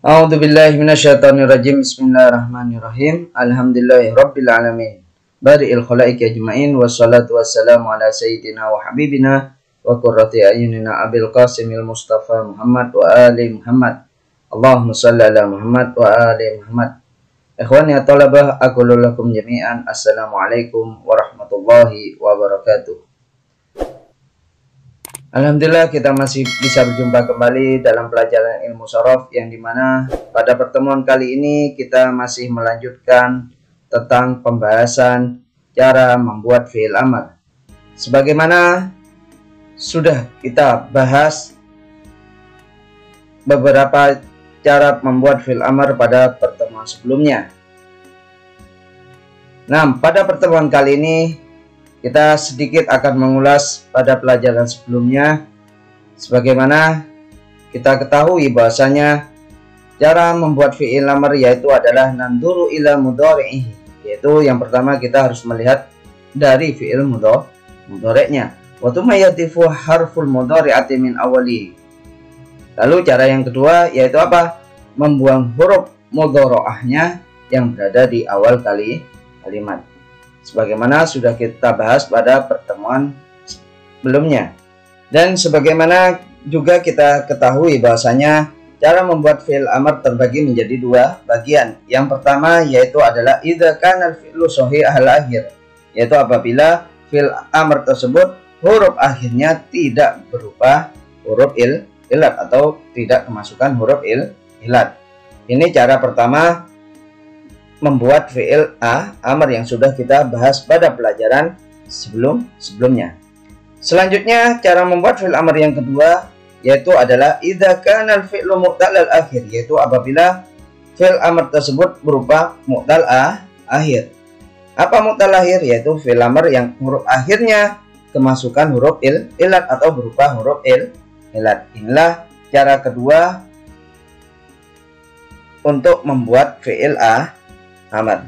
A'udzubillahi minasyaitonirrajim. Bismillahirrahmanirrahim. Alhamdulillahirabbil alamin. Bari'il khalaiqi ajmain wassalatu wassalamu ala sayyidina wa habibina wa qurrati ayunina Abil Qasimil Mustafa Muhammad wa ali Muhammad. Allahumma shalli ala Muhammad wa ali Muhammad. Ikhwani ya talabah, aqulu lakum jami'an assalamualaikum warahmatullahi wabarakatuh. Alhamdulillah kita masih bisa berjumpa kembali dalam pelajaran ilmu shorof, yang dimana pada pertemuan kali ini kita masih melanjutkan tentang pembahasan cara membuat fi'il amar. Sebagaimana sudah kita bahas beberapa cara membuat fi'il amar pada pertemuan sebelumnya. Nah, pada pertemuan kali ini kita sedikit akan mengulas pada pelajaran sebelumnya. Sebagaimana kita ketahui bahwasanya cara membuat fi'il amar yaitu adalah nanduru ila mudhari'ihi, yaitu yang pertama kita harus melihat dari fi'il mudhari'nya. Wa thumma yadhifu harful mudhari'ati min awali. Lalu cara yang kedua yaitu apa? Membuang huruf mudhari'ahnya yang berada di awal kalimat. Sebagaimana sudah kita bahas pada pertemuan sebelumnya. Dan sebagaimana juga kita ketahui bahwasanya cara membuat fi'il amar terbagi menjadi dua bagian. Yang pertama yaitu adalah idza kana al-fi'lu shahih al-akhir, yaitu apabila fi'il amar tersebut huruf akhirnya tidak berupa huruf ilat atau tidak kemasukan huruf ilat. Ini cara pertama membuat fi'il amar yang sudah kita bahas pada pelajaran sebelumnya. Selanjutnya cara membuat fi'il amar yang kedua yaitu adalah idza kana al-fi'lu mu'tal al-akhir, yaitu apabila fi'il amar tersebut berupa mu'tal akhir. Apa mu'tal akhir? Yaitu fi'il amar yang huruf akhirnya kemasukan huruf ilat atau berupa huruf ilat. Inilah cara kedua untuk membuat fi'il amar.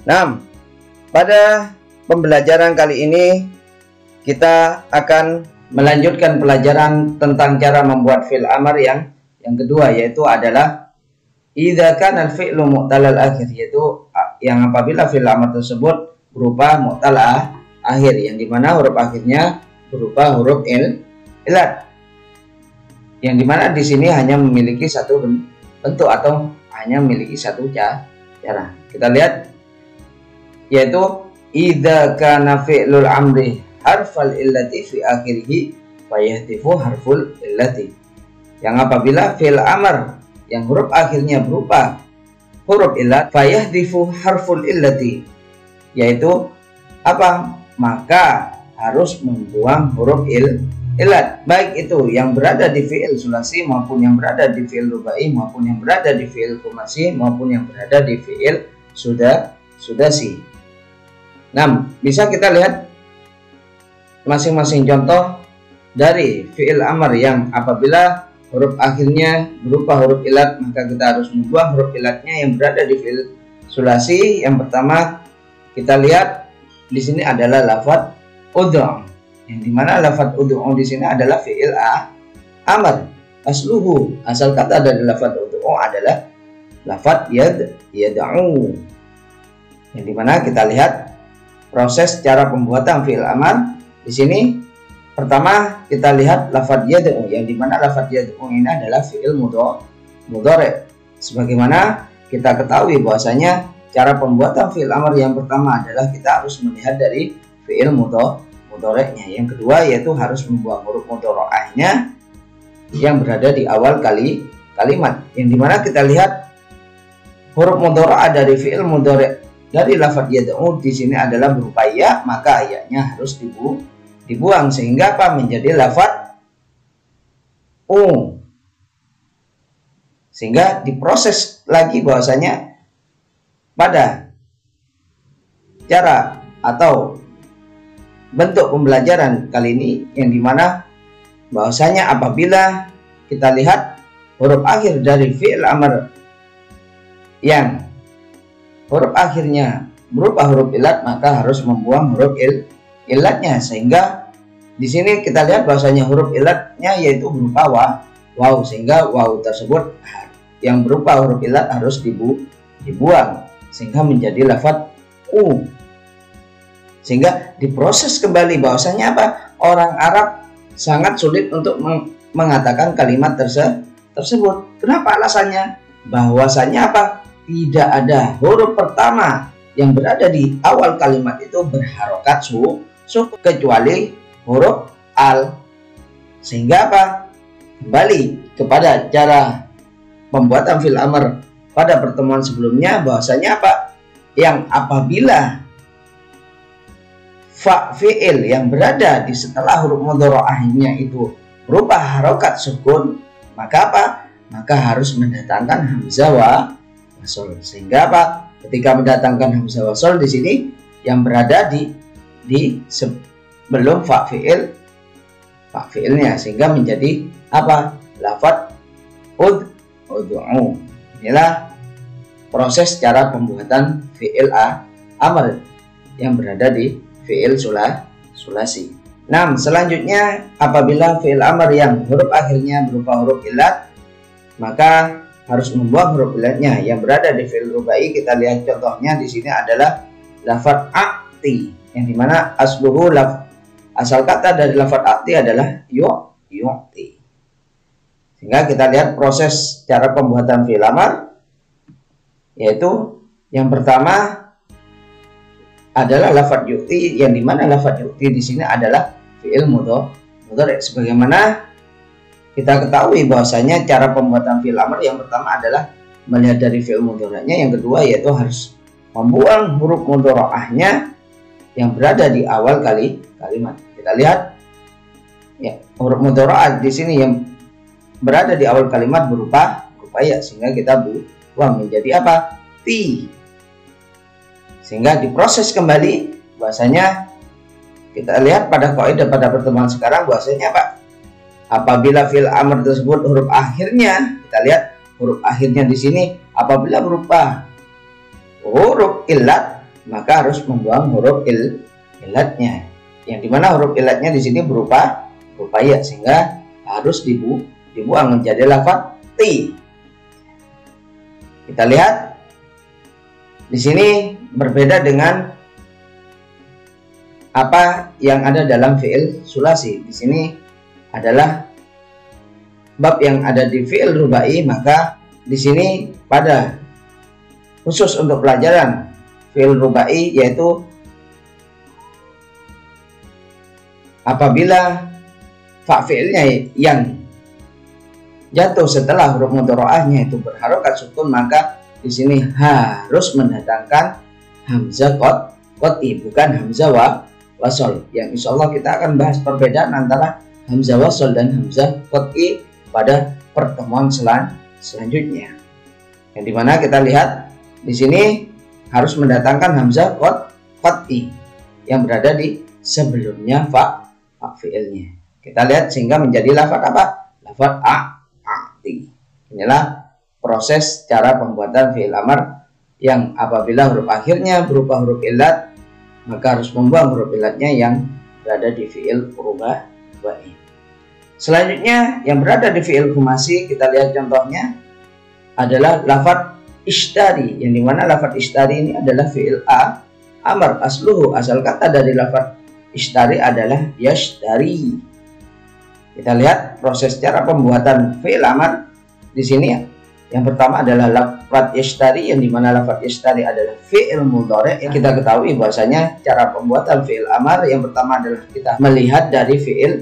Nah, pada pembelajaran kali ini kita akan melanjutkan pelajaran tentang cara membuat fi'il amar yang kedua, yaitu adalah idza kana al-fi'lu mu'tal al-akhir, yaitu yang apabila fi'il amar tersebut berupa mu'tal akhir, yang dimana huruf akhirnya berupa huruf ilat, yang dimana di sini hanya memiliki satu bentuk atau hanya memiliki satu cara. Kita lihat yaitu idza kana fi'lul amri harfal illati fi akhirih fayahtifu harful illati, yang apabila fi'il amar yang huruf akhirnya berupa huruf ilat fayahtifu harful illati, yaitu apa? Maka harus membuang huruf ilat, baik itu yang berada di fi'il sulasi maupun yang berada di fi'il rubai maupun yang berada di fi'il khumasi maupun yang berada di fi'il sudasi. Nah, bisa kita lihat masing-masing contoh dari fi'il amar yang apabila huruf akhirnya berupa huruf ilat, maka kita harus membuang huruf ilatnya yang berada di fi'il sulasi. Yang pertama kita lihat di sini adalah lafadz ud'u, yang dimana lafadz ud'u di sini adalah fi'il amar. Asluhu, asal kata dari lafadz ud'u adalah lafadz yad'u, yang dimana kita lihat proses cara pembuatan fi'il amar. Di sini pertama kita lihat lafadz yad'u, yang dimana lafadz yad'u ini adalah fi'il mudhari'. Sebagaimana kita ketahui bahwasanya cara pembuatan fi'il amar yang pertama adalah kita harus melihat dari fi'il mudhari'nya. Yang kedua yaitu harus membuang huruf mudhari'ahnya yang berada di awal kalimat, yang dimana kita lihat huruf mudhari'ah dari fi'il mudhari' dari lafadz yad'u di sini adalah berupa ya, maka ya-nya harus dibuang sehingga apa? Menjadi lafadz sehingga diproses lagi bahwasanya pada cara atau bentuk pembelajaran kali ini, yang dimana bahwasanya apabila kita lihat huruf akhir dari fi'il amar yang huruf akhirnya berupa huruf ilat, maka harus membuang huruf ilatnya, sehingga di sini kita lihat bahwasanya huruf ilatnya yaitu berupa waw, sehingga waw tersebut yang berupa huruf ilat harus dibuang sehingga menjadi lafadz u. Sehingga diproses kembali bahwasanya apa? Orang Arab sangat sulit untuk mengatakan kalimat tersebut. Kenapa alasannya? Bahwasanya apa? Tidak ada huruf pertama yang berada di awal kalimat itu berharokat sukun kecuali huruf al. Sehingga apa? Kembali kepada cara pembuatan fi'il amr pada pertemuan sebelumnya, bahwasanya apa? Yang apabila fa fi'il yang berada di setelah huruf mudhari'ahnya itu berupa harokat sukun, maka apa? Maka harus mendatangkan hamzah wasol. Sehingga apa? Ketika mendatangkan hamzah wasol di sini yang berada di sebelum fa fi'ilnya, sehingga menjadi apa? Lafadz ud'u. Inilah proses cara pembuatan fi'il amr yang berada di fi'il sulasi. Nah, selanjutnya apabila fi'il amr yang huruf akhirnya berupa huruf ilat, maka harus membuang huruf ilatnya yang berada di fi'il rubai. Kita lihat contohnya di sini adalah lafadz a'ti, yang dimana asluhu asal kata dari lafadz a'ti adalah yu'ti. Sehingga kita lihat proses cara pembuatan fi'il amr, yaitu yang pertama adalah lafadz yu'ti, yang dimana lafadz yu'ti di sini adalah fi'il mudhari'. Sebagaimana kita ketahui bahwasanya cara pembuatan fi'il amr yang pertama adalah melihat dari fi'il mudhari'nya, yang kedua yaitu harus membuang huruf mudhari'ahnya yang berada di awal kalimat. Kita lihat ya, huruf mudhari'ah di sini yang berada di awal kalimat berupa ya, sehingga kita buang menjadi apa? Ti. Sehingga diproses kembali bahwasanya kita lihat pada kaidah pada pertemuan sekarang bahwasanya apa? Apabila fi'il amr tersebut huruf akhirnya, kita lihat huruf akhirnya di sini apabila berupa huruf ilat, maka harus membuang huruf ilatnya. Yang dimana huruf ilatnya di sini berupa ya, sehingga harus dibuang menjadi lafadz ti. Kita lihat di sini berbeda dengan apa yang ada dalam fi'il sulasi. Di sini adalah bab yang ada di fi'il rubai, maka di sini pada khusus untuk pelajaran fi'il rubai, yaitu apabila fa fi'ilnya yang jatuh setelah huruf mudhari'ahnya itu berharokat sukun, maka di sini harus mendatangkan hamzah qat'i, bukan hamzah wasol. Yang insya Allah kita akan bahas perbedaan antara hamzah wasol dan hamzah qat'i pada pertemuan selanjutnya. Yang dimana kita lihat di sini harus mendatangkan hamzah qat'i yang berada di sebelumnya fa fi'ilnya. Kita lihat sehingga menjadi lafadz apa? Lafadz a'ti. Inilah proses cara pembuatan fi'il amr yang apabila huruf akhirnya berupa huruf ilat, maka harus membuang huruf ilatnya yang berada di fi'il rubai. Selanjutnya yang berada di fi'il khumasi, kita lihat contohnya adalah lafadz ishtari, yang dimana lafadz ishtari ini adalah fi'il amr asluhu, asal kata dari lafadz ishtari adalah yashtari. Kita lihat proses cara pembuatan fi'il amr di sini ya. Yang pertama adalah lafadz yashtari, yang dimana lafadz yashtari adalah fi'il mudhari'. Yang kita ketahui bahwasanya cara pembuatan fi'il amr yang pertama adalah kita melihat dari fi'il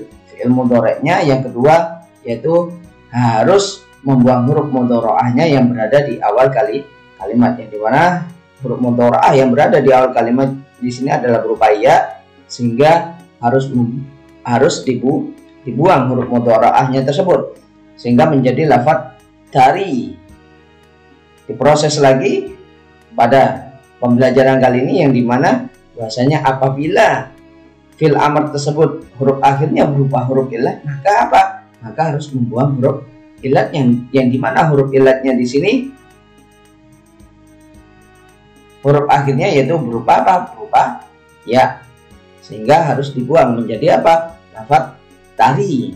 mudhari'nya, yang kedua yaitu harus membuang huruf mudhari'ahnya yang berada di awal kalimat, yang dimana huruf mudhari'ah yang berada di awal kalimat di sini adalah berupa ya, sehingga harus dibuang huruf mudhari'ahnya tersebut sehingga menjadi lafadz dari. Diproses lagi pada pembelajaran kali ini, yang dimana bahwasanya apabila fi'il amr tersebut huruf akhirnya berupa huruf ilat, maka apa? Maka harus membuang huruf ilat yang dimana huruf ilatnya di sini huruf akhirnya yaitu berupa apa? Berupa ya, sehingga harus dibuang menjadi apa? Lafadz tari.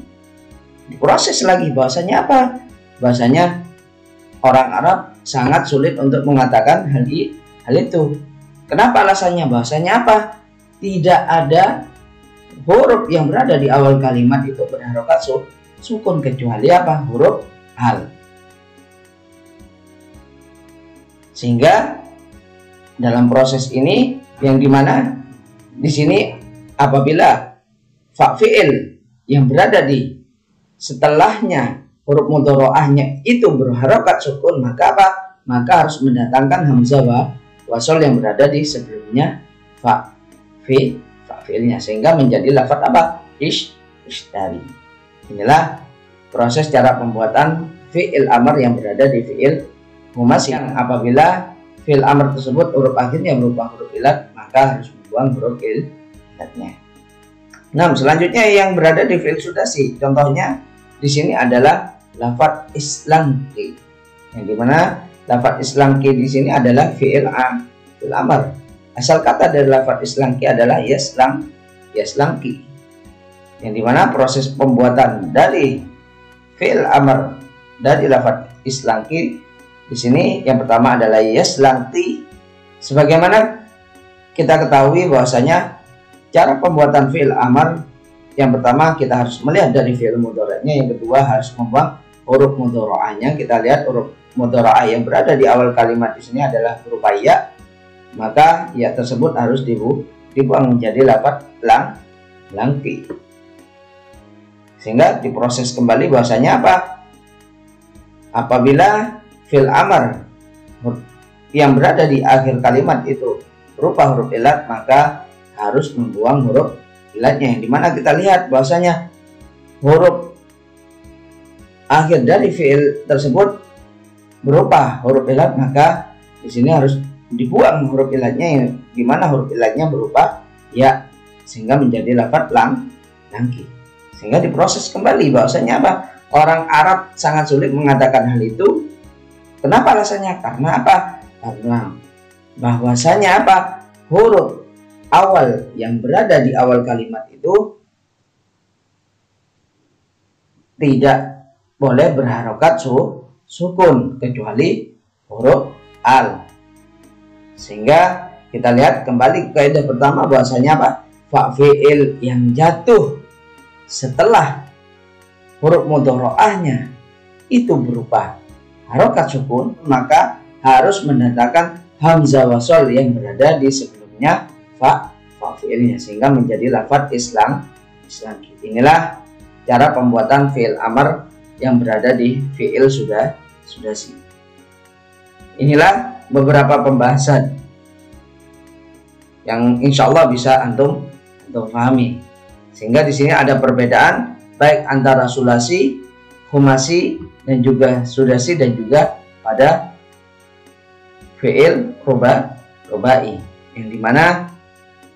diproses lagi. Bahasanya apa? Bahasanya orang Arab sangat sulit untuk mengatakan hal itu. Kenapa alasannya? Bahasanya apa? Tidak ada huruf yang berada di awal kalimat itu berharokat sukun kecuali apa? Huruf al. Sehingga dalam proses ini yang dimana di sini apabila fa fi'il yang berada di setelahnya huruf mudharaahnya itu berharokat sukun, maka apa? Maka harus mendatangkan hamzah wasol yang berada di sebelumnya fa fi'ilnya, sehingga menjadi lafaz apa? Ishtari. Inilah proses cara pembuatan fi'il amr yang berada di fi'il humasi. Apabila fi'il amr tersebut huruf akhirnya berupa huruf ilat, maka harus membuang huruf ilatnya. Nah, selanjutnya yang berada di fi'il sudasi, contohnya di sini adalah lafaz islamki, yang dimana lafaz islamki di sini adalah fi'il amr. Asal kata dari lafaz islamki adalah yaslamki, yang dimana proses pembuatan dari fi'il amr dari lafaz islamki di sini yang pertama adalah yaslamti. Sebagaimana kita ketahui bahwasanya cara pembuatan fi'il amr yang pertama kita harus melihat dari fi'il mudhari'nya, yang kedua harus membuang huruf mudhari'ahnya. Kita lihat huruf mudhari'ah yang berada di awal kalimat di sini adalah huruf ya, maka ya tersebut harus dibuang menjadi lafaz langki, sehingga diproses kembali. Bahwasanya apa? Apabila fi'il amr yang berada di akhir kalimat itu berupa huruf ilat, maka harus membuang huruf ilatnya, yang dimana kita lihat bahwasanya huruf akhir dari fi'il tersebut berupa huruf ilat, maka di sini harus dibuang huruf ilatnya, yang dimana huruf ilatnya berupa ya, sehingga menjadi lafaz langki, sehingga diproses kembali. Bahwasanya apa? Orang Arab sangat sulit mengatakan hal itu. Kenapa alasannya? Karena apa? Karena bahwasanya apa? Huruf awal yang berada di awal kalimat itu tidak boleh berharokat sukun kecuali huruf al. Sehingga kita lihat kembali kaidah pertama bahwasanya apa? Fa fi'il yang jatuh setelah huruf mudhari'ahnya itu berupa harokat sukun, maka harus mendatangkan hamzah wasol yang berada di sebelumnya fa fi'ilnya, sehingga menjadi lafaz islamki. Inilah cara pembuatan fi'il amr yang berada di fi'il sudasi. Inilah beberapa pembahasan yang insya Allah bisa antum pahami, sehingga di sini ada perbedaan baik antara sulasi, humasi, dan juga sudasi, dan juga pada fi'il rubai, yang dimana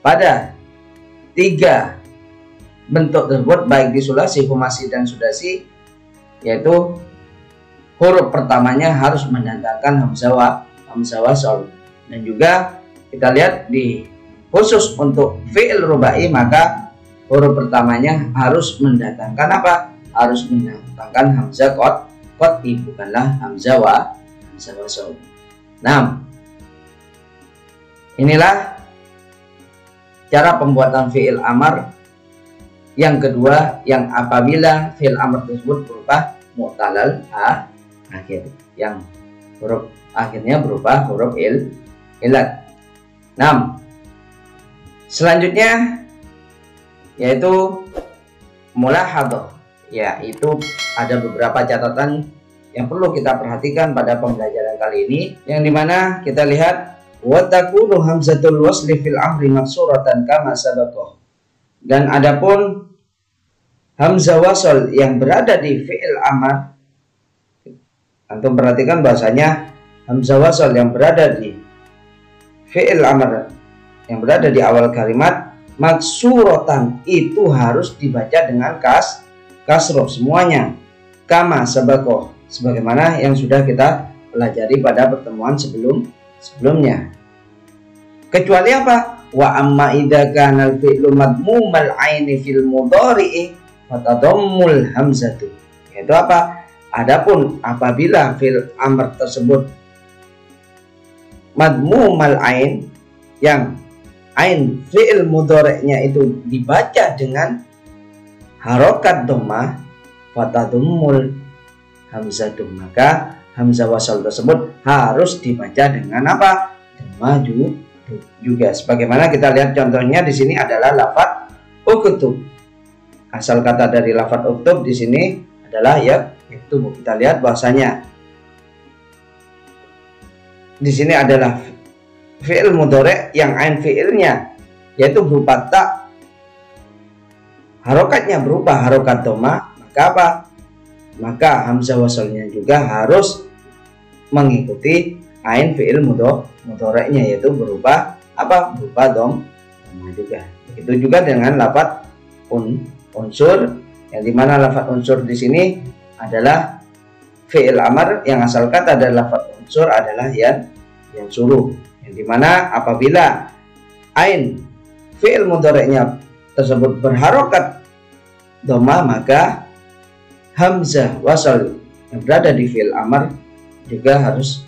pada tiga bentuk tersebut baik di sulasi, humasi, dan sudasi, yaitu huruf pertamanya harus mendatangkan hamzah wasol, dan juga kita lihat di khusus untuk fi'il rubai, maka huruf pertamanya harus mendatangkan apa? Harus mendatangkan hamzah qat'i, bukanlah hamzah wasol. Nah, inilah cara pembuatan fi'il amr yang kedua, yang apabila fi'il amr tersebut berupa mu'talal akhir, yang huruf akhirnya berupa huruf ilat. Nah, selanjutnya yaitu mulahadhah, yaitu ada beberapa catatan yang perlu kita perhatikan pada pembelajaran kali ini, yang dimana kita lihat wa takunu hamzatul wasli fil amri maksuratan kama sabaqah, dan adapun hamzah wasal yang berada di fi'il amr, antum perhatikan bahasanya hamzah wasal yang berada di fi'il amr yang berada di awal kalimat maksuratan itu harus dibaca dengan kasroh semuanya, kama sabaqah, sebagaimana yang sudah kita pelajari pada pertemuan sebelumnya. Kecuali apa? Wa amma idza kana al-fi'lu madmumal aini fil mudhari'i fatadammul hamzatu Yaitu apa? Adapun apabila fi'il amr tersebut madmumal ain, yang ain fi'il mudhari'nya itu dibaca dengan harokat dhammah, fatadhummul hamzah, maka hamzah wasal tersebut harus dibaca dengan apa? Dhammah juga. Sebagaimana kita lihat contohnya di sini adalah lafaz uktub. Asal kata dari lafaz uktub di sini adalah yaktub. Kita lihat bahwasanya di sini adalah fi'il mudhari' yang ain fi'ilnya yaitu berupa ta, harokatnya berupa harokat dhammah, maka apa? Maka hamzah wasalnya juga harus mengikuti ain fi'il mudhari'nya, yaitu berupa apa? Berupa dhammah juga. Begitu juga dengan lafaz unsur, yang dimana lafaz unsur di sini adalah fi'il amr yang asal kata dari lafaz unsur adalah yang suruh, yang dimana apabila ain fi'il mudhari'nya tersebut berharokat dhammah, maka hamzah wasal yang berada di fi'il amr juga harus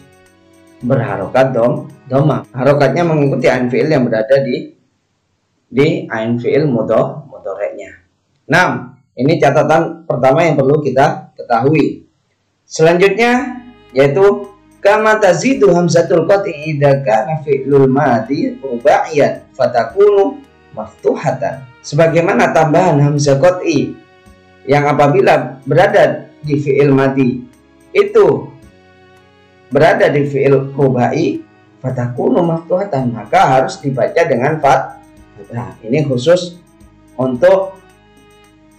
berharokat dhammah. Harokatnya mengikuti ain fi'il yang berada di ain fi'il mudhari'nya. Nah, ini catatan pertama yang perlu kita ketahui. Selanjutnya yaitu kama tazidu hamzatul qat'i idza kana fi'lul madhi rubaiyan fatakunu maftuhatan. Sebagaimana tambahan hamzah qat'i yang apabila berada di fi'il madhi itu berada di fi'il rubai fatakunu maftuhatan, maka harus dibaca dengan fathah. Ini khusus untuk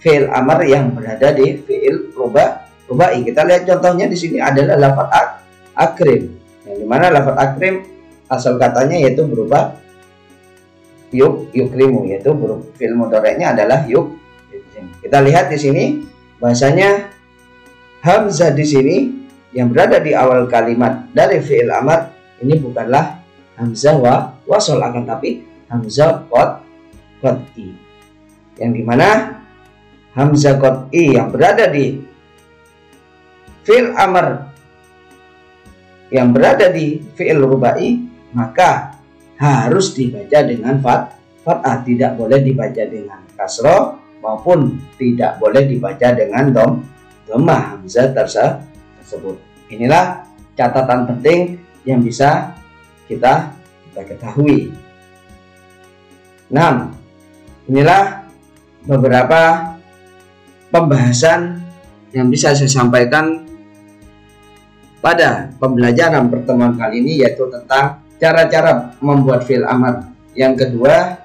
fi'il amr yang berada di fi'il rubai. Kita lihat contohnya di sini adalah lafaz akrim, yang dimana lafaz akrim asal katanya yaitu berupa yukrimu, yaitu fi'il mudhari'nya adalah yukrim. Kita lihat di sini bahasanya hamzah di sini yang berada di awal kalimat dari fi'il amr ini bukanlah hamzah wasal, akan tapi hamzah qat'i, yang dimana hamzah qat'i yang berada di fi'il amr yang berada di fi'il rubai maka harus dibaca dengan fathah, tidak boleh dibaca dengan kasroh maupun tidak boleh dibaca dengan dhammah hamzah tersebut. Inilah catatan penting yang bisa kita ketahui. Nah, inilah beberapa pembahasan yang bisa saya sampaikan pada pembelajaran pertemuan kali ini, yaitu tentang cara-cara membuat fi'il amr. Yang kedua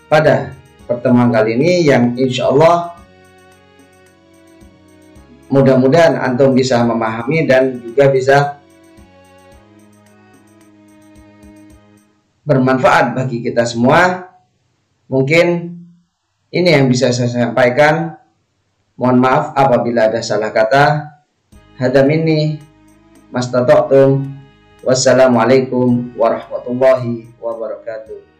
pada pertemuan kali ini yang insya Allah mudah-mudahan antum bisa memahami dan juga bisa bermanfaat bagi kita semua. Mungkin ini yang bisa saya sampaikan. Mohon maaf apabila ada salah kata. Hadza minni mastata'tum. Wassalamualaikum warahmatullahi wabarakatuh.